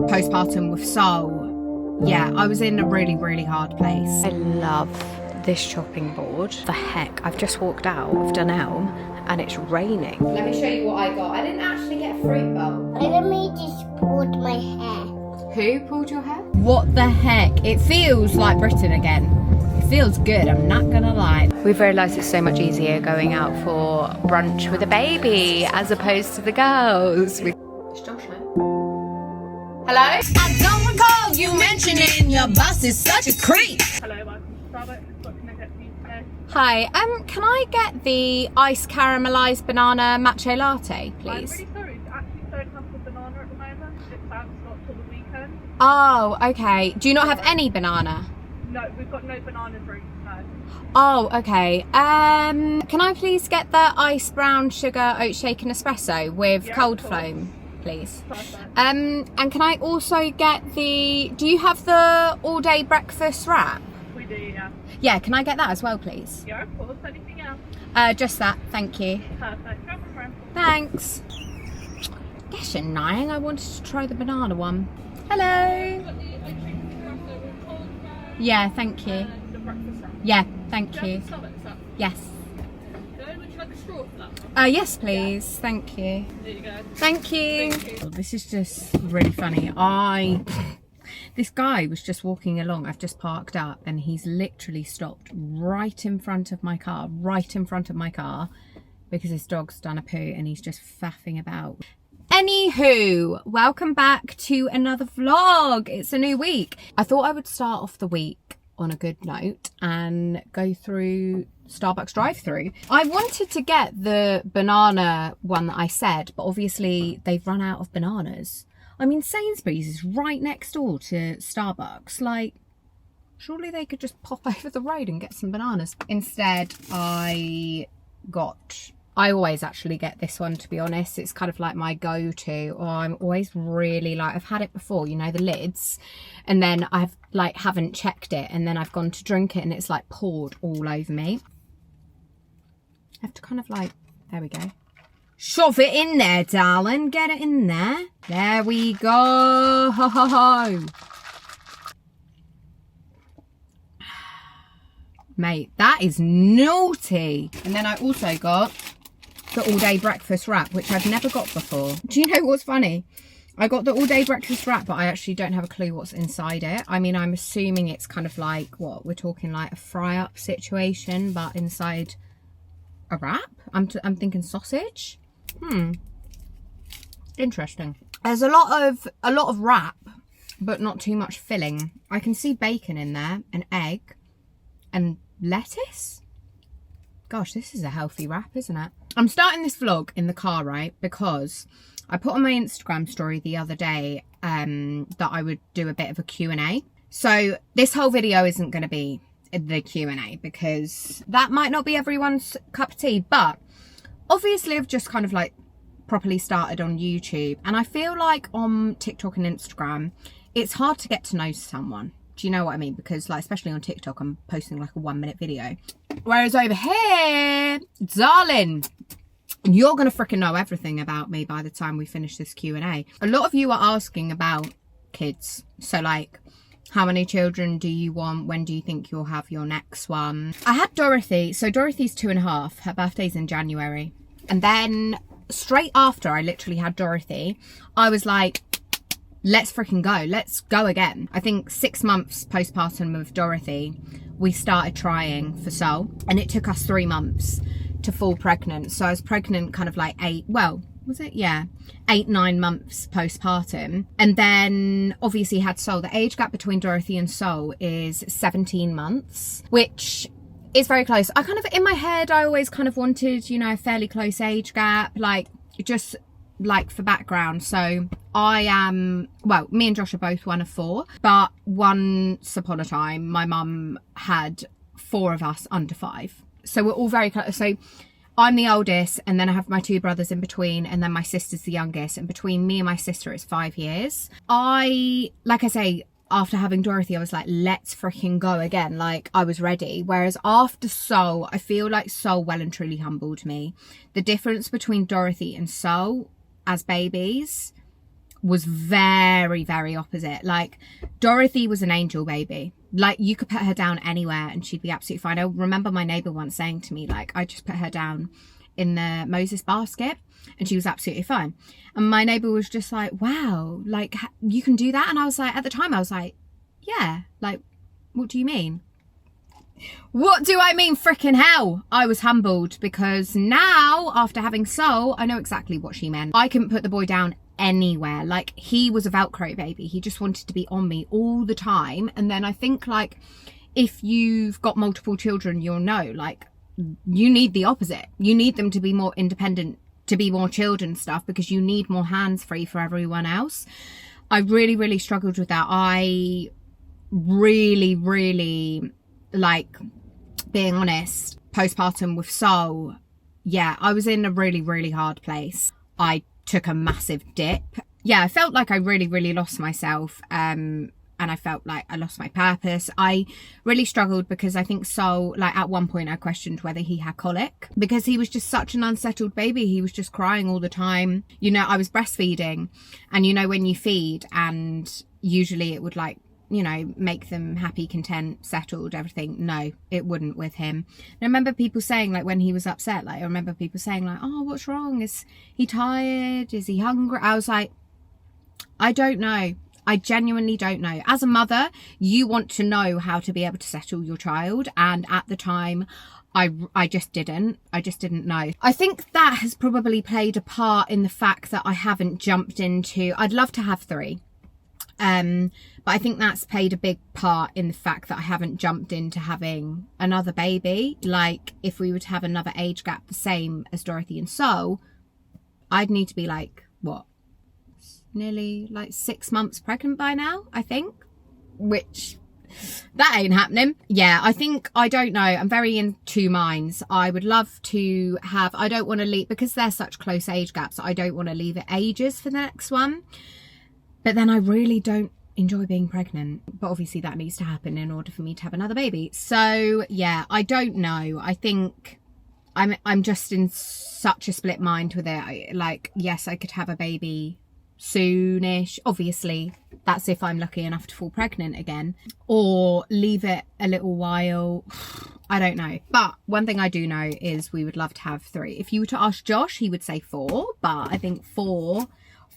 postpartum with Sol, yeah, I was in a really, really hard place. I love this chopping board. The heck, I've just walked out of Dunelm and it's raining. Let me show you what I got. I didn't actually get a fruit bowl. Enemy just pulled my hair. Who pulled your hair? What the heck? It feels like Britain again. It feels good, I'm not gonna lie. We've realised it's so much easier going out for brunch with a baby as opposed to the girls. It's Josh now. Hello? I don't recall you mentioning your boss is such a creep. Hello, welcome to Starbucks. What can I get for you today? Hi, can I get the iced caramelised banana matcha latte, I'm please? really sorry, we actually don't have the banana at the moment. It's out of stock till the weekend. Oh, okay. Do you not have any banana? No, we've got no banana drinks, no. Oh, okay. Can I please get the iced brown sugar oat shaken espresso with Yeah, cold of course. foam, please? Perfect. And can I also get do you have the all day breakfast wrap? We do, yeah. Yeah, can I get that as well, please? Yeah, of course. Anything else? Just that, thank you. Perfect. Go from around. Thanks. That's annoying, I wanted to try the banana one. Hello. Yeah, thank you. The breakfast wrap. Yeah, thank you. Starbucks up. Yes. Okay, would you like a straw for that one? Yes, please. Thank you. There you go. Thank you. Thank you. This is just really funny. This guy was just walking along. I've just parked up and he's literally stopped right in front of my car, because his dog's done a poo and he's just faffing about. Anywho, welcome back to another vlog. It's a new week. I thought I would start off the week on a good note and go through Starbucks drive-through. I wanted to get the banana one that I said, but obviously they've run out of bananas. I mean, Sainsbury's is right next door to Starbucks. Like, surely they could just pop over the road and get some bananas. Instead, I always actually get this one, to be honest. It's kind of like my go-to, or I'm always really like, I've had it before, you know, the lids, and then I've like haven't checked it, and then I've gone to drink it and it's like poured all over me. I have to kind of like, there we go. Shove it in there, darling. Get it in there. There we go. Ho, ho, ho. Mate, that is naughty. And then I also got the all-day breakfast wrap, which I've never got before. Do you know what's funny? I got the all-day breakfast wrap, but I actually don't have a clue what's inside it. I mean, I'm assuming it's kind of like, what, we're talking like a fry-up situation, but inside a wrap? I'm thinking sausage. Interesting. There's a lot of wrap, but not too much filling. I can see bacon in there, an egg, and lettuce. Gosh, this is a healthy wrap, isn't it? I'm starting this vlog in the car, right? Because I put on my Instagram story the other day that I would do a bit of a Q&A. So this whole video isn't going to be the Q&A because that might not be everyone's cup of tea, but obviously I've just kind of like properly started on YouTube, and I feel like on TikTok and Instagram it's hard to get to know someone. Do you know what I mean? Because like, especially on TikTok, I'm posting like a 1-minute video, whereas over here, darling, you're gonna freaking know everything about me by the time we finish this Q&A. A lot of you are asking about kids, so like, how many children do you want? When do you think you'll have your next one? I had Dorothy. So Dorothy's 2.5. Her birthday's in January. And then straight after I literally had Dorothy, I was like, let's freaking go. Let's go again. I think 6 months postpartum with Dorothy, we started trying for Sol. And it took us 3 months to fall pregnant. So I was pregnant kind of like 8 9 months postpartum, and then obviously had Sol. The age gap between Dorothy and Sol is 17 months, which is very close. I kind of, in my head, I always kind of wanted, you know, a fairly close age gap, like just like for background. So I am, well, me and Josh are both 1 of 4, but once upon a time my mum had 4 of us under 5, so we're all very close. So I'm the oldest, and then I have my 2 brothers in between, and then my sister's the youngest, and between me and my sister it's 5 years. Like I say, after having Dorothy, I was like, let's freaking go again. Like, I was ready. Whereas after Sol, I feel like Sol well and truly humbled me. The difference between Dorothy and Sol as babies was very, very opposite. Like, Dorothy was an angel baby. Like, you could put her down anywhere and she'd be absolutely fine. I remember my neighbour once saying to me, like, I just put her down in the Moses basket and she was absolutely fine. And my neighbour was just like, wow, like, you can do that? And I was like, at the time I was like, yeah, like, what do you mean? What do I mean, frickin' hell? I was humbled, because now, after having Sol, I know exactly what she meant. I couldn't put the boy down anywhere. Like, he was a Velcro baby. He just wanted to be on me all the time. And then I think, like, if you've got multiple children, you'll know, like, you need the opposite. You need them to be more independent, to be more chilled and stuff, because you need more hands free for everyone else. I really, really struggled with that. I really, really, like, being honest, postpartum with Sol, yeah, I was in a really, really hard place. I took a massive dip. Yeah, I felt like I really, really lost myself. And I felt like I lost my purpose. I really struggled because I think Sol, like, at one point I questioned whether he had colic, because he was just such an unsettled baby. He was just crying all the time. You know, I was breastfeeding, and you know, when you feed, and usually it would, like, you know, make them happy, content, settled, everything. No, it wouldn't with him. And I remember people saying, like, when he was upset, like, I remember people saying, like, oh, what's wrong? Is he tired? Is he hungry? I was like, I don't know. I genuinely don't know. As a mother, you want to know how to be able to settle your child. And at the time, I just didn't know. I think that has probably played a part in the fact that I haven't jumped into, I'd love to have 3. But I think that's played a big part in the fact that I haven't jumped into having another baby. Like, if we were to have another age gap the same as Dorothy and Sol, I'd need to be like, what? Nearly like 6 months pregnant by now, I think, which that ain't happening. Yeah, I think, I don't know, I'm very in 2 minds. I would love to have, I don't want to leave, because they're such close age gaps, I don't want to leave it ages for the next one. But then I really don't enjoy being pregnant. But obviously that needs to happen in order for me to have another baby. So yeah, I don't know. I think I'm just in such a split mind with it. Like, yes, I could have a baby soonish. Obviously, that's if I'm lucky enough to fall pregnant again. Or leave it a little while. I don't know. But one thing I do know is we would love to have 3. If you were to ask Josh, he would say 4. But I think 4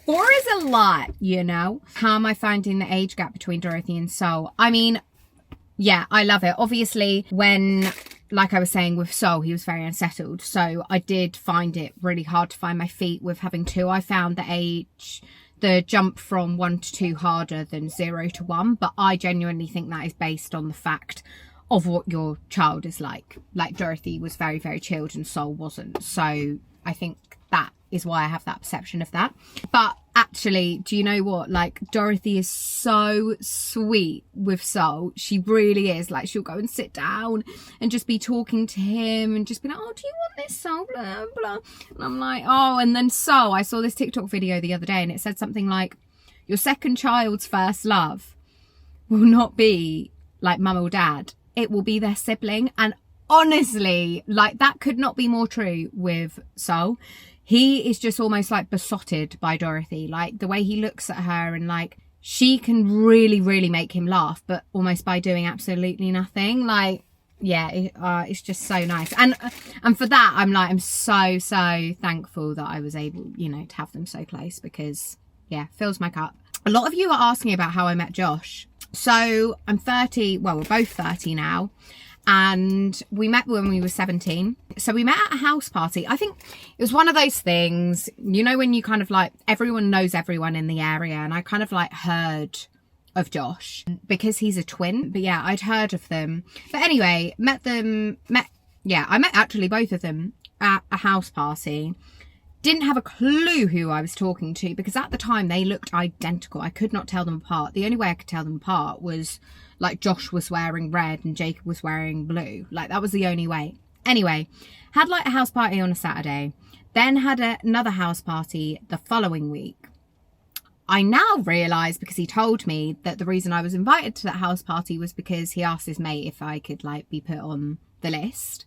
is a lot, you know. How am I finding the age gap between Dorothy and Sol? I mean, yeah, I love it. Obviously, when, like I was saying with Sol, he was very unsettled. So I did find it really hard to find my feet with having 2. I found the jump from 1 to 2 harder than 0 to 1. But I genuinely think that is based on the fact of what your child is like. Like, Dorothy was very, very chilled and Sol wasn't. So I think that is why I have that perception of that. But actually, do you know what? Like, Dorothy is so sweet with Sol. She really is. Like, she'll go and sit down and just be talking to him and just be like, oh, do you want this, Sol? Blah, blah. And I'm like, oh, and then Sol, I saw this TikTok video the other day and it said something like, your second child's first love will not be like mum or dad. It will be their sibling. And honestly, like, that could not be more true with Sol. He is just almost like besotted by Dorothy. Like, the way he looks at her, and like, she can really, really make him laugh, but almost by doing absolutely nothing. Like, yeah, it's just so nice. And for that, I'm so thankful that I was able, you know, to have them so close, because yeah, fills my cup. A lot of you are asking about how I met Josh. So I'm 30, well, we're both 30 now. And we met when we were 17. So we met at a house party. I think it was one of those things, you know, when you kind of like, everyone knows everyone in the area. And I kind of like heard of Josh because he's a twin. But yeah, I'd heard of them. But anyway, I met actually both of them at a house party. Didn't have a clue who I was talking to, because at the time they looked identical. I could not tell them apart. The only way I could tell them apart was like Josh was wearing red and Jacob was wearing blue. Like, that was the only way. Anyway, had like a house party on a Saturday, then had another house party the following week. I now realise, because he told me, that the reason I was invited to that house party was because he asked his mate if I could like be put on the list,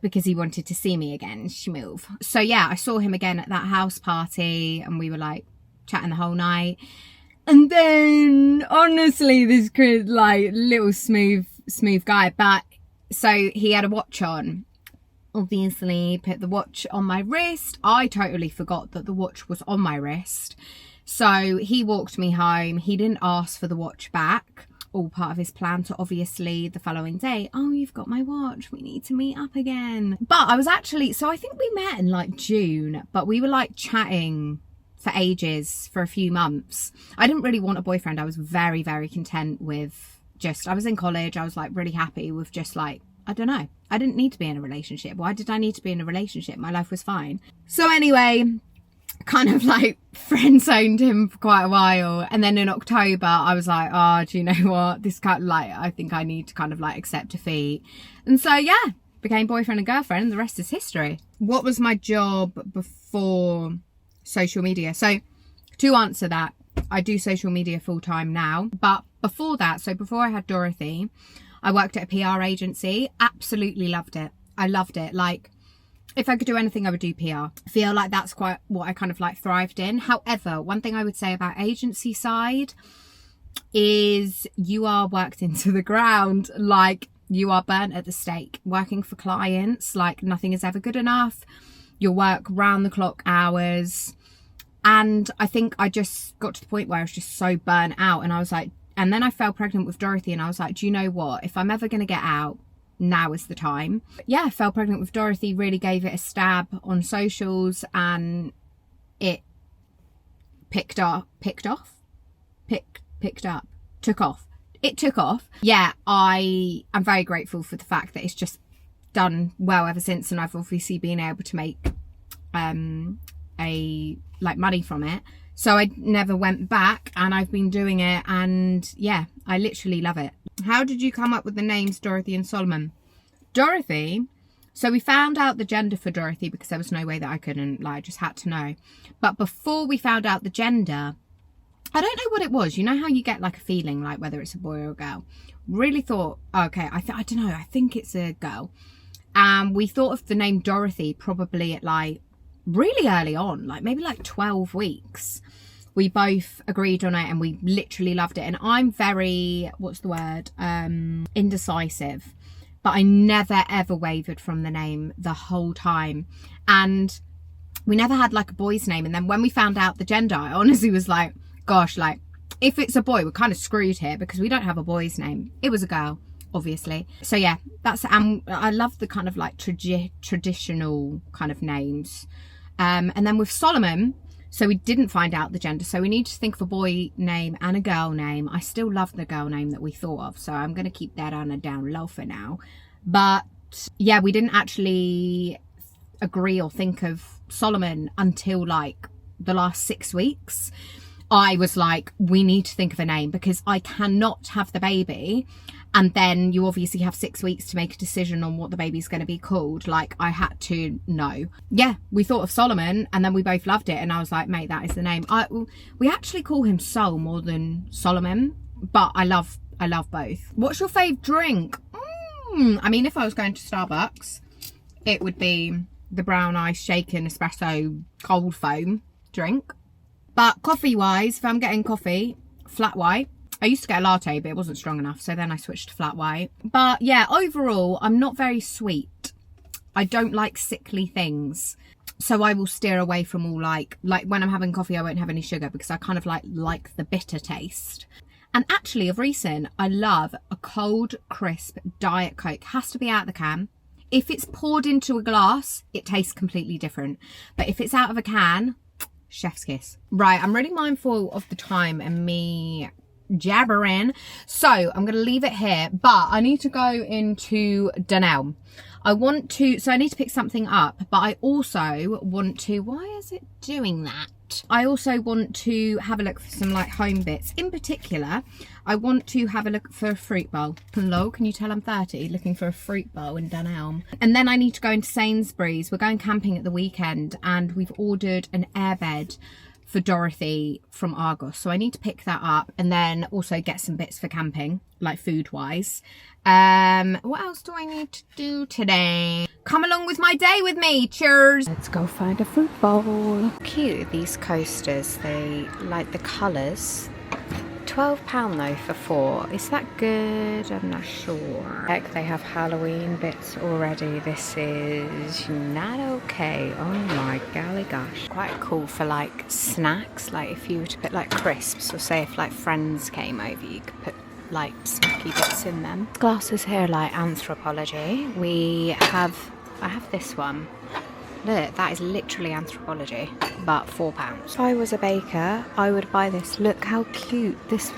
because he wanted to see me again, schmove. So yeah, I saw him again at that house party and we were like chatting the whole night. And then, honestly, this kid, like, little smooth guy. But, so he had a watch on. Obviously, put the watch on my wrist. I totally forgot that the watch was on my wrist. So he walked me home. He didn't ask for the watch back. All part of his plan to obviously the following day, oh, you've got my watch, we need to meet up again. But I was actually, so I think we met in like June, but we were like chatting for ages, for a few months. I didn't really want a boyfriend. I was very, very content with just, I was in college. I was like really happy with just like, I don't know. I didn't need to be in a relationship. Why did I need to be in a relationship? My life was fine. So anyway, kind of like friend zoned him for quite a while. And then in October, I was like, oh, do you know what? This kind of like, I think I need to kind of like accept defeat. And so, yeah, became boyfriend and girlfriend, and the rest is history. What was my job before social media? So to answer that, I do social media full time now. But before that, so before I had Dorothy, I worked at a PR agency. Absolutely loved it. I loved it. Like, if I could do anything, I would do PR. I feel like that's quite what I kind of like thrived in. However, one thing I would say about agency side is you are worked into the ground. Like, you are burnt at the stake. Working for clients, like, nothing is ever good enough. You'll work round the clock hours. And I think I just got to the point where I was just so burnt out. And I was like, and then I fell pregnant with Dorothy, and I was like, do you know what? If I'm ever going to get out, now is the time. Yeah, I fell pregnant with Dorothy, really gave it a stab on socials, and it took off. It took off. Yeah, I am very grateful for the fact that it's just done well ever since, and I've obviously been able to make money from it. So I never went back, and I've been doing it, and yeah, I literally love it. How did you come up with the names Dorothy and Solomon? Dorothy, so we found out the gender for Dorothy because there was no way that I couldn't, like, I just had to know. But before we found out the gender, I don't know what it was. You know how you get like a feeling like whether it's a boy or a girl? Really thought, okay, I don't know, I think it's a girl. And we thought of the name Dorothy probably at like really early on, like maybe like 12 weeks. We both agreed on it, and we literally loved it. And I'm very, what's the word? Indecisive. But I never ever wavered from the name the whole time. And we never had like a boy's name. And then when we found out the gender, I honestly was like, gosh, like if it's a boy, we're kind of screwed here because we don't have a boy's name. It was a girl, obviously. So yeah, that's, I love the kind of like traditional kind of names. And then with Solomon, so we didn't find out the gender. So we need to think of a boy name and a girl name. I still love the girl name that we thought of. So I'm going to keep that on a down low for now. But yeah, we didn't actually agree or think of Solomon until like the last 6 weeks. I was like, we need to think of a name because I cannot have the baby. And then you obviously have 6 weeks to make a decision on what the baby's going to be called. Like, I had to know. Yeah, we thought of Solomon, and then we both loved it. And I was like, mate, that is the name. We actually call him Sol more than Solomon, but I love both. What's your fave drink? I mean, if I was going to Starbucks, it would be the brown ice shaken espresso cold foam drink. But coffee-wise, if I'm getting coffee, flat white. I used to get a latte, but it wasn't strong enough, so then I switched to flat white. But yeah, overall, I'm not very sweet. I don't like sickly things. So I will steer away from all like when I'm having coffee, I won't have any sugar because I kind of like the bitter taste. And actually, of recent, I love a cold, crisp Diet Coke. Has to be out of the can. If it's poured into a glass, it tastes completely different. But if it's out of a can, chef's kiss. Right, I'm really mindful of the time and me jabbering, so I'm gonna leave it here, but I need to go into Dunelm. I need to pick something up, but I also want to, why is it doing that? I also want to have a look for some like home bits. In particular, I want to have a look for a fruit bowl. Hello, can you tell I'm 30? Looking for a fruit bowl in Dunelm. And then I need to go into Sainsbury's. We're going camping at the weekend, and we've ordered an airbed for Dorothy from Argos, so I need to pick that up and then also get some bits for camping, like food wise. What else do I need to do today? Come along with my day with me. Cheers. Let's go find a fruit bowl. Cute, these coasters. They like the colours. £12 though for 4. Is that good? I'm not sure. Heck, they have Halloween bits already. This is not okay. Oh my golly gosh. Quite cool for like snacks. Like if you were to put like crisps, or say if like friends came over, you could put like snacky bits in them. Glasses here like anthropology. I have this one. Look, that is literally anthropology, but £4. If I was a baker, I would buy this. Look how cute this,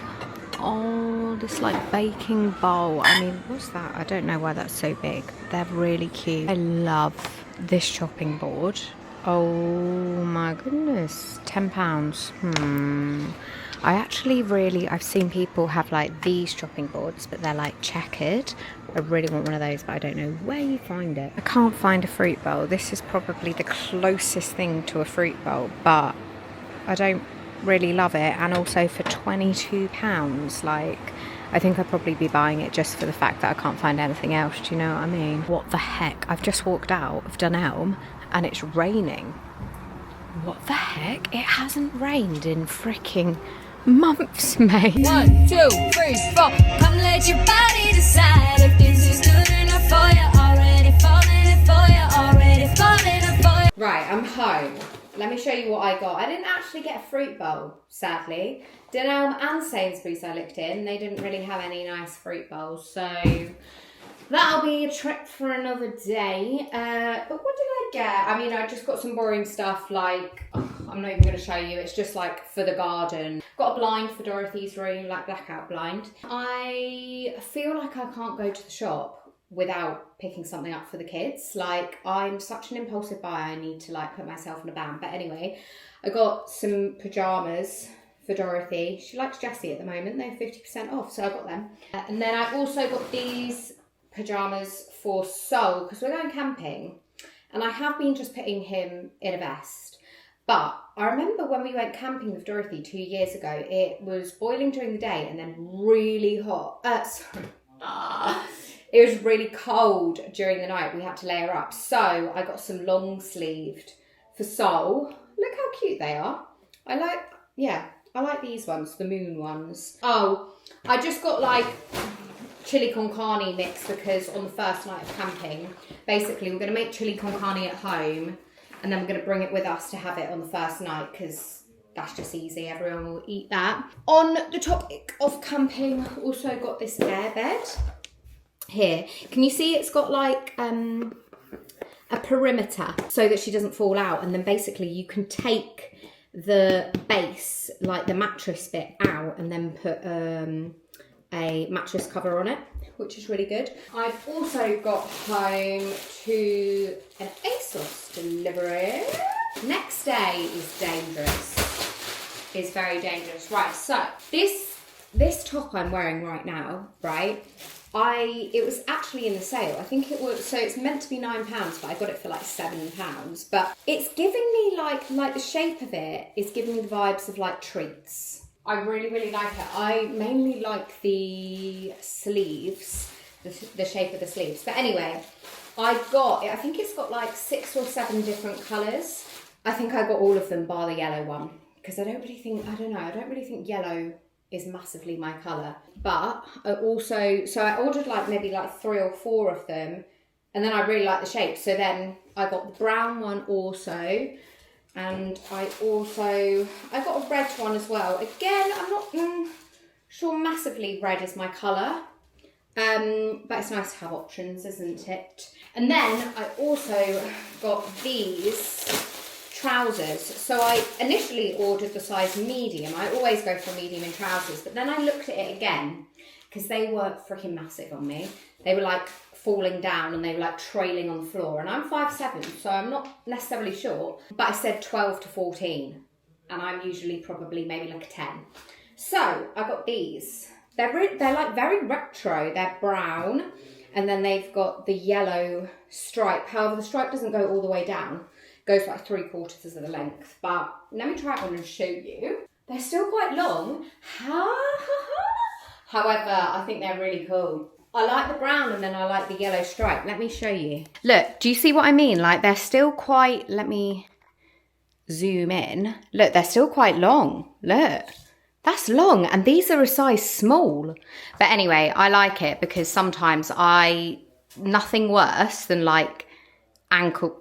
oh, this like baking bowl. I mean, what's that? I don't know why that's so big. They're really cute. I love this chopping board. Oh my goodness, £10. I've seen people have like these chopping boards, but they're like checkered. I really want one of those, but I don't know where you find it. I can't find a fruit bowl. This is probably the closest thing to a fruit bowl, but I don't really love it. And also for £22, like, I think I'd probably be buying it just for the fact that I can't find anything else. Do you know what I mean? What the heck? I've just walked out of Dunelm and it's raining. What the heck? It hasn't rained in freaking months, mate. 1, 2, 3, 4. Come let your body decide if this is good enough for you. Already falling for you, already falling for you. Right, I'm home. Let me show you what I got. I didn't actually get a fruit bowl, sadly. Dunelm and Sainsbury's I looked in. They didn't really have any nice fruit bowls, so that'll be a trip for another day. But what did I get? I mean, I just got some boring stuff like, I'm not even going to show you. It's just like for the garden. Got a blind for Dorothy's room, like blackout blind. I feel like I can't go to the shop without picking something up for the kids. Like, I'm such an impulsive buyer. I need to like put myself in a band. But anyway, I got some pajamas for Dorothy. She likes Jessie at the moment. They're 50% off, so I got them. And then I also got these pajamas for Sol because we're going camping, and I have been just putting him in a vest. But I remember when we went camping with Dorothy 2 years ago, it was boiling during the day and then really hot. It was really cold during the night. We had to layer up. So I got some long sleeved for Sol. Look how cute they are. I like these ones, the moon ones. Oh, I just got like chili con carne mix because on the first night of camping, basically we're going to make chili con carne at home and then we're going to bring it with us to have it on the first night because that's just easy. Everyone will eat that. On the topic of camping, also got this air bed here. Can you see it's got like a perimeter so that she doesn't fall out, and then basically you can take the base, like the mattress bit, out and then put a mattress cover on it, which is really good. I've also got home to an ASOS delivery. Next day is dangerous. Is very dangerous. Right, so this top I'm wearing right now, right? It was actually in the sale. I think it was, so it's meant to be £9, but I got it for like £7. But it's giving me like the shape of it is giving me the vibes of like treats. I really, really like it. I mainly like the sleeves, the shape of the sleeves. But anyway, I think it's got like 6 or 7 different colours. I think I got all of them bar the yellow one. Because I don't really think yellow is massively my colour. But I ordered like maybe like 3 or 4 of them. And then I really like the shape. So then I got the brown one also. And I got a red one as well. Again, I'm not sure massively red is my colour. But it's nice to have options, isn't it? And then I also got these trousers. So I initially ordered the size medium. I always go for medium in trousers. But then I looked at it again because they were freaking massive on me. They were like falling down and they were like trailing on the floor, and I'm 5'7", so I'm not necessarily short, but I said 12 to 14 and I'm usually probably maybe like a 10. So I got these. They're like very retro. They're brown and then they've got the yellow stripe. However, the stripe doesn't go all the way down. goes for like 3/4 of the length. But let me try it on and show you. They're still quite long. However, I think they're really cool. I like the brown and then I like the yellow stripe. Let me show you. Look, do you see what I mean? Like they're still quite, let me zoom in. Look, they're still quite long. Look, that's long. And these are a size small. But anyway, I like it because sometimes nothing worse than like ankle.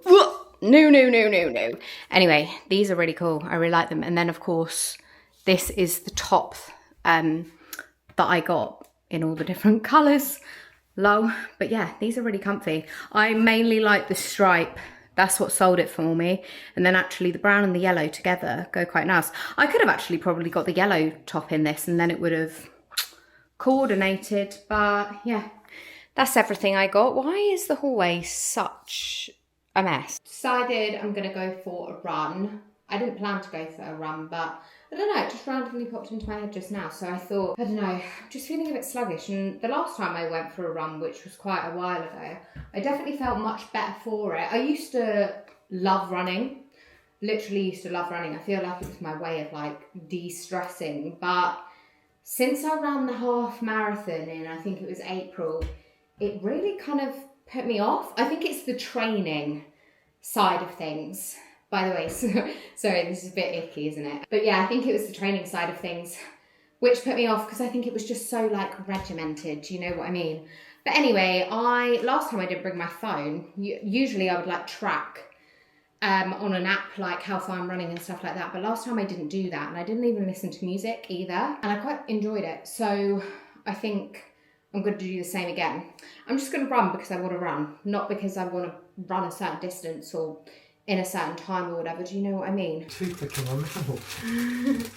No. Anyway, these are really cool. I really like them. And then of course, this is the top that I got in all the different colours. Low. But yeah, these are really comfy. I mainly like the stripe. That's what sold it for me. And then actually the brown and the yellow together go quite nice. I could have actually probably got the yellow top in this and then it would have coordinated. But yeah, that's everything I got. Why is the hallway such a mess? Decided I'm going to go for a run. I didn't plan to go for a run, but I don't know, it just randomly popped into my head just now. So I thought, I don't know, I'm just feeling a bit sluggish. And the last time I went for a run, which was quite a while ago, I definitely felt much better for it. I used to love running, literally used to love running. I feel like it was my way of like de-stressing. But since I ran the half marathon in, I think it was April, it really kind of put me off. I think it's the training side of things. By the way, sorry, this is a bit icky, isn't it? But yeah, I think it was the training side of things which put me off because I think it was just so like regimented, you know what I mean? But anyway, last time I didn't bring my phone. Usually I would like track on an app like how far I'm running and stuff like that. But last time I didn't do that and I didn't even listen to music either. And I quite enjoyed it. So I think I'm going to do the same again. I'm just going to run because I want to run, not because I want to run a certain distance or in a certain time or whatever. Do you know what I mean? Too quick in my mouth.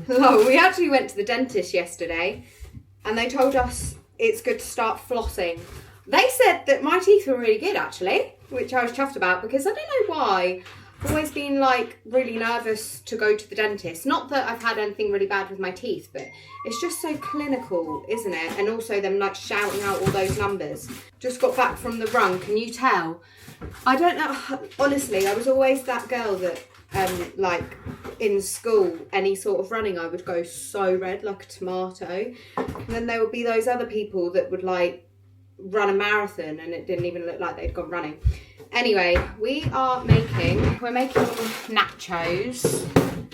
Oh, we actually went to the dentist yesterday and they told us it's good to start flossing. They said that my teeth were really good actually, which I was chuffed about because I don't know why. I've always been like really nervous to go to the dentist. Not that I've had anything really bad with my teeth, but it's just so clinical, isn't it? And also them like shouting out all those numbers. Just got back from the run, can you tell? I don't know, honestly, I was always that girl that like in school, any sort of running, I would go so red like a tomato. And then there would be those other people that would like run a marathon and it didn't even look like they'd gone running. Anyway, we're making nachos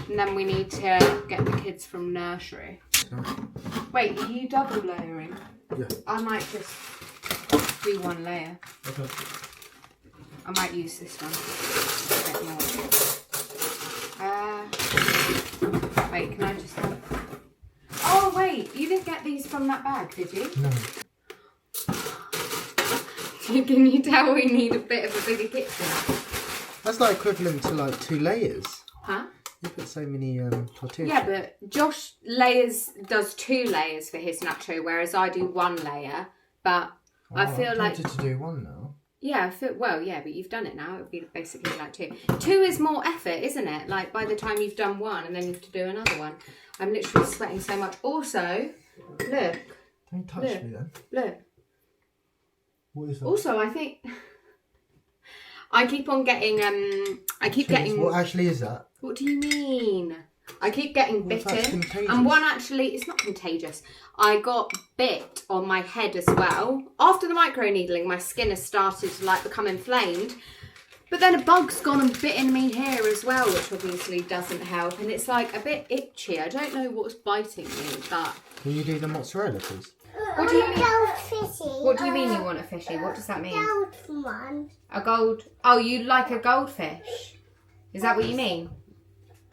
and then we need to get the kids from nursery. Wait, are you double layering? Yeah. I might just do one layer. Okay. I might use this one a bit more. Wait, can I just have... Oh wait, you didn't get these from that bag, did you? No. Can you tell we need a bit of a bigger kitchen? That's like equivalent to like 2 layers. Huh? You put so many tortillas. Yeah, but Josh does 2 layers for his nacho, whereas I do 1 layer. But I feel I'm like... tempted to do 1 now. Yeah, well, yeah, but you've done it now. It would be basically like 2. 2 is more effort, isn't it? Like by the time you've done 1 and then you have to do another one. I'm literally sweating so much. Also, look. Don't touch me then. Look. What is that? Also, I think I keep on getting What actually is that? What do you mean? I keep getting What's that, bitten. contagious? And one actually, it's not contagious. I got bit on my head as well. After the micro needling, my skin has started to like become inflamed. But then a bug's gone and bitten me here as well, which obviously doesn't help. And it's like a bit itchy. I don't know what's biting me, but... Can you do the mozzarella, please? What do you mean? Goldfishy. What do you mean you want a fishy? What does that mean? Gold one. A gold... Oh, you like a goldfish? Is that what you mean?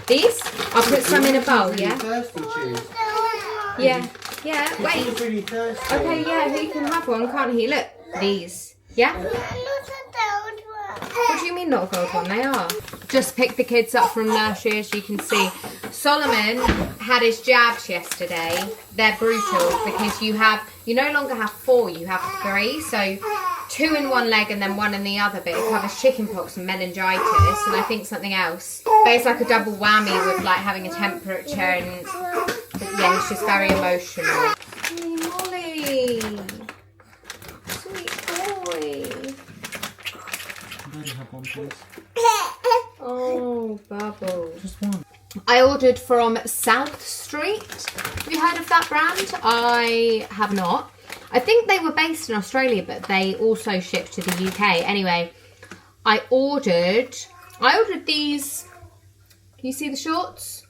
These? I'll put some in a bowl, yeah? Thirsty, Cheese. Yeah. Yeah, She's wait. really thirsty. Okay, yeah, he can have one, can't he? Look, these. Yeah? Not a gold one. What do you mean not a gold one? They are. Just picked the kids up from nursery, as you can see. Solomon had his jabs yesterday. They're brutal because you no longer have 4, you have 3. So 2 in one leg and then 1 in the other, but it covers chickenpox and meningitis and I think something else. But it's like a double whammy with like having a temperature and yeah, he's just very emotional. Hey, Molly. Sweet boy. Can I have one, please? Oh, Bubbles. Just one. I ordered from South Street. Have you heard of that brand? I have not. I think they were based in Australia, but they also shipped to the UK. Anyway, I ordered these. Can you see the shorts?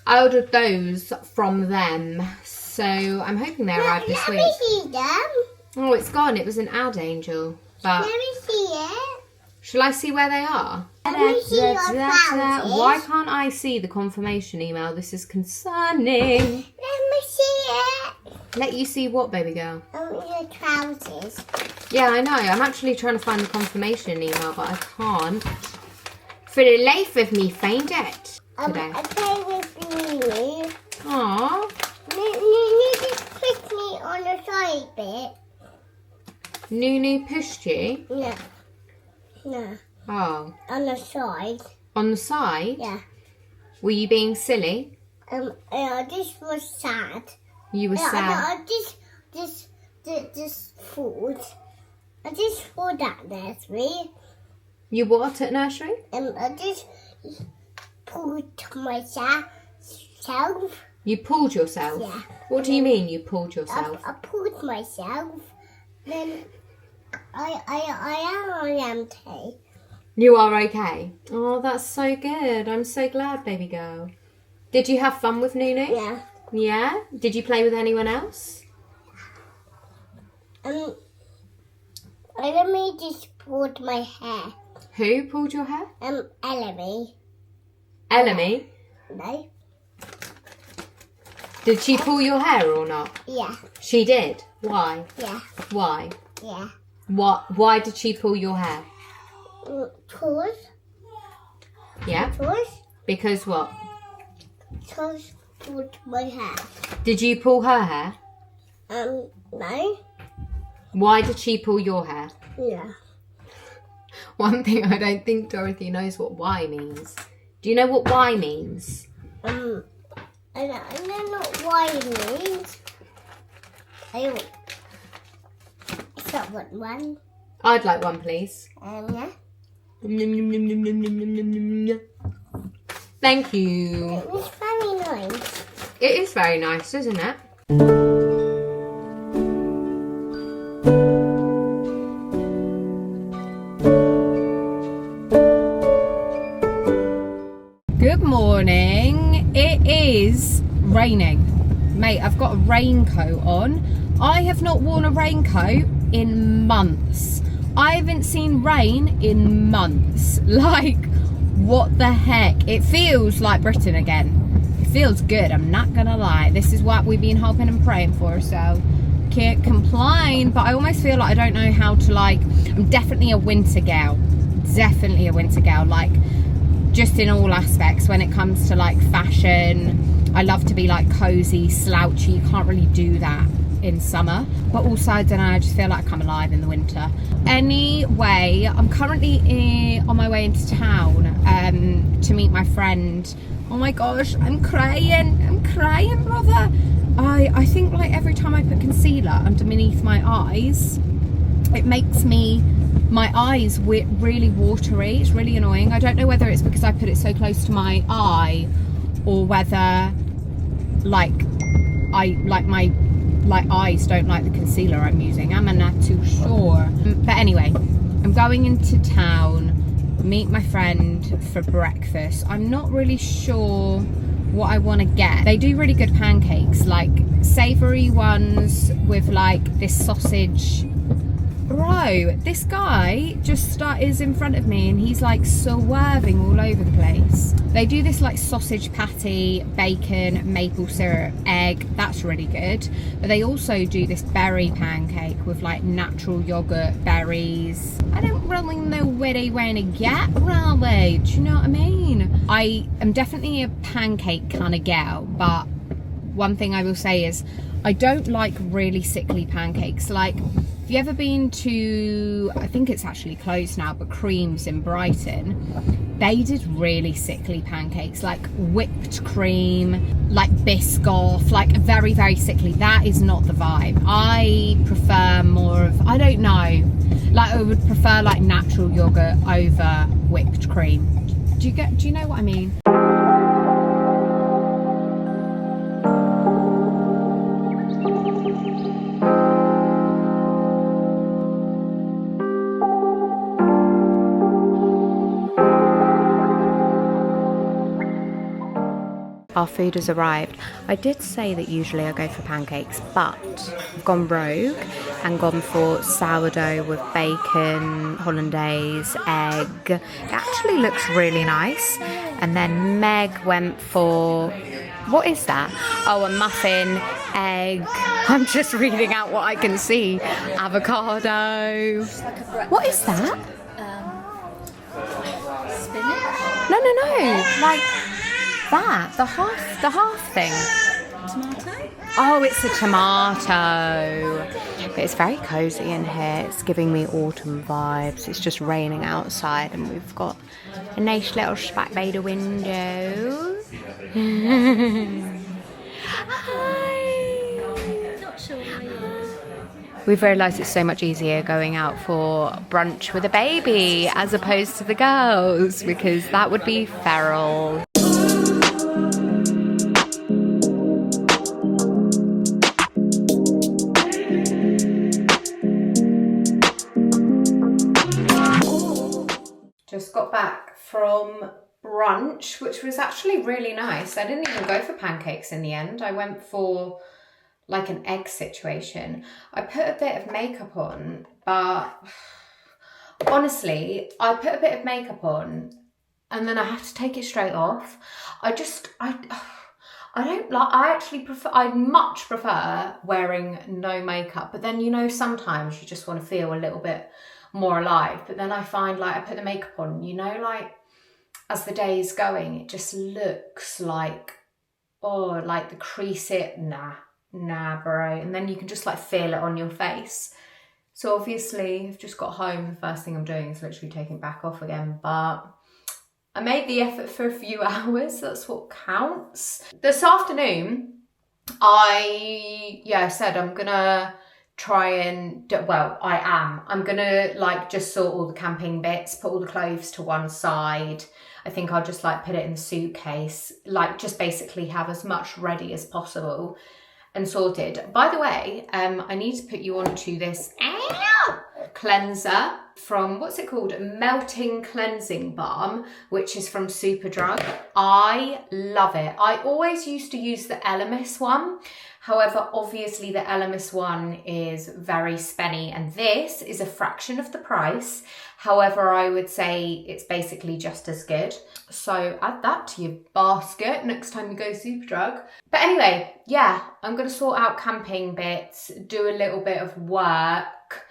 I ordered those from them. So I'm hoping they arrive this week. Let me see them. Oh, it's gone. It was an ad, Angel. But Let me see it. shall I see where they are? Let me see your trousers. Why can't I see the confirmation email? This is concerning. Let me see it. Let you see what, baby girl? Your trousers. Yeah, I know. I'm actually trying to find the confirmation email, but I can't. For the life of me, find it today. I play with Nunu. Aww. Nunu just pushed me on the side bit. Nunu pushed you? No. No. Oh. On the side. On the side? Yeah. Were you being silly? This was sad. You were sad. I just food. I just food at nursery. You what at nursery? I just pulled myself. You pulled yourself? Yeah. What do you mean you pulled yourself? I pulled myself. Then I am okay. You are okay? Oh, that's so good. I'm so glad, baby girl. Did you have fun with Nunu? Yeah. Yeah? Did you play with anyone else? Ellie just pulled my hair. Who pulled your hair? Ellie. Ellamy? No? Did she pull your hair or not? Yeah. She did? Why? Yeah. Why? Yeah. Why did she pull your hair? Toes. Yeah? Toes. Because what? Toes pulled my hair. Did you pull her hair? No? Why did she pull your hair? Yeah. One thing I don't think Dorothy knows what why means. Do you know what why means? I don't know why it means. It's not one. I'd like one, please. Yeah. Thank you. It's very nice. It is very nice, isn't it? Good morning. It is raining. Mate, I've got a raincoat on. I have not worn a raincoat in months. I haven't seen rain in months. Like, what the heck? It feels like Britain again. It feels good, I'm not gonna lie. This is what we've been hoping and praying for, so can't complain. But I almost feel like I don't know how to, like, I'm definitely a winter gal. Definitely a winter gal. Like, just in all aspects. When it comes to, like, fashion, I love to be, like, cozy, slouchy. You can't really do that in summer, but also I don't know, I just feel like I'm alive in the winter. Anyway, I'm currently on my way into town to meet my friend. Oh my gosh, I'm crying, brother. I think, like, every time I put concealer underneath my eyes, it makes my eyes really watery. It's really annoying. I don't know whether it's because I put it so close to my eye, or whether, like, my eyes don't like the concealer I'm using. I'm not too sure. But anyway, I'm going into town, meet my friend for breakfast. I'm not really sure what I want to get. They do really good pancakes, like savoury ones with, like, this sausage. Bro, this guy just is in front of me and he's, like, swerving all over the place. They do this, like, sausage patty, bacon, maple syrup, egg. That's really good. But they also do this berry pancake with, like, natural yogurt, berries. I don't really know where they want to get, really. Do you know what I mean? I am definitely a pancake kind of gal, but one thing I will say is I don't like really sickly pancakes. Like, have you ever been to, I think it's actually closed now, but Creams in Brighton? They did really sickly pancakes, like whipped cream, like Biscoff, like very, very sickly. That is not the vibe. I prefer more of, I don't know, like I would prefer, like, natural yogurt over whipped cream. Do you know what I mean? Our food has arrived. I did say that usually I go for pancakes, but I've gone rogue and gone for sourdough with bacon, hollandaise, egg. It actually looks really nice. And then Meg went for, what is that? Oh, a muffin, egg. I'm just reading out what I can see. Avocado. What is that? Spinach? No. Like that, the half thing. Tomato? Oh, it's a tomato. But it's very cozy in here. It's giving me autumn vibes. It's just raining outside and we've got a nice little spot by the window. Hi. Not sure why. We've realised it's so much easier going out for brunch with a baby as opposed to the girls, because that would be feral. Just got back from brunch, which was actually really nice. I didn't even go for pancakes in the end. I went for like an egg situation. I put a bit of makeup on, but honestly, I put a bit of makeup on and then I have to take it straight off. I much prefer wearing no makeup, but then, you know, sometimes you just want to feel a little bit more alive. But then I find, like, I put the makeup on, you know, like as the day is going, it just looks like, oh, like the crease it, nah bro, and then you can just like feel it on your face. So obviously I've just got home, the first thing I'm doing is literally taking it back off again, but I made the effort for a few hours, that's what counts. This afternoon I said I'm gonna try and I'm gonna like just sort all the camping bits, put all the clothes to one side. I think I'll just like put it in the suitcase, like just basically have as much ready as possible and sorted. By the way, I need to put you onto this cleanser from, what's it called? Melting Cleansing Balm, which is from Superdrug. I love it. I always used to use the Elemis one. However, obviously the Elemis one is very spenny and this is a fraction of the price. However, I would say it's basically just as good. So add that to your basket next time you go Superdrug. But anyway, yeah, I'm going to sort out camping bits, do a little bit of work.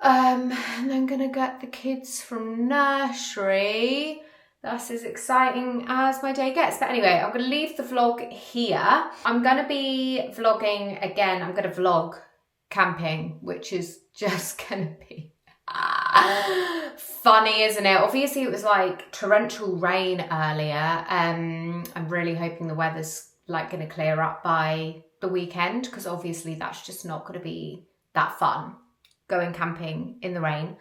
And I'm going to get the kids from nursery. That's as exciting as my day gets. But anyway, I'm going to leave the vlog here. I'm going to be vlogging again. I'm going to vlog camping, which is just going to be funny, isn't it? Obviously, it was like torrential rain earlier. I'm really hoping the weather's like going to clear up by the weekend, because obviously that's just not going to be that fun, going camping in the rain.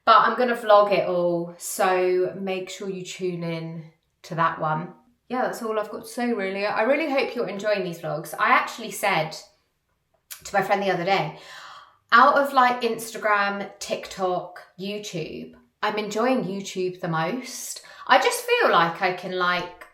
But I'm going to vlog it all, so make sure you tune in to that one. Yeah, that's all I've got to say, really. I really hope you're enjoying these vlogs. I actually said to my friend the other day, out of like Instagram, TikTok, YouTube, I'm enjoying YouTube the most. I just feel like I can like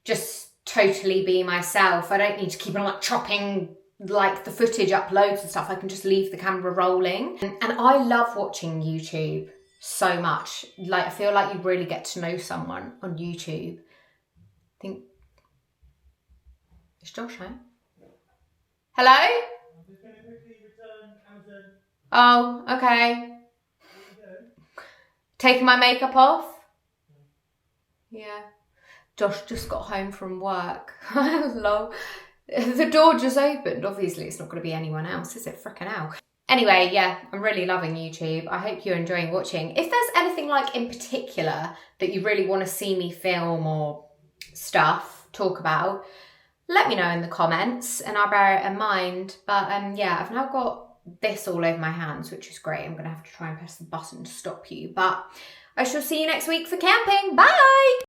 just totally be myself. I don't need to keep on like chopping like the footage uploads and stuff. I can just leave the camera rolling. And I love watching YouTube so much. Like, I feel like you really get to know someone on YouTube. I think it's Josh, eh? Hello? Oh, okay. Taking my makeup off? Yeah. Josh just got home from work. Hello. The door just opened. Obviously, it's not going to be anyone else, is it? Frickin' hell. Anyway, yeah, I'm really loving YouTube. I hope you're enjoying watching. If there's anything like in particular that you really want to see me film or stuff, talk about, let me know in the comments and I'll bear it in mind. But yeah, I've now got this all over my hands, which is great. I'm going to have to try and press the button to stop you. But I shall see you next week for camping. Bye!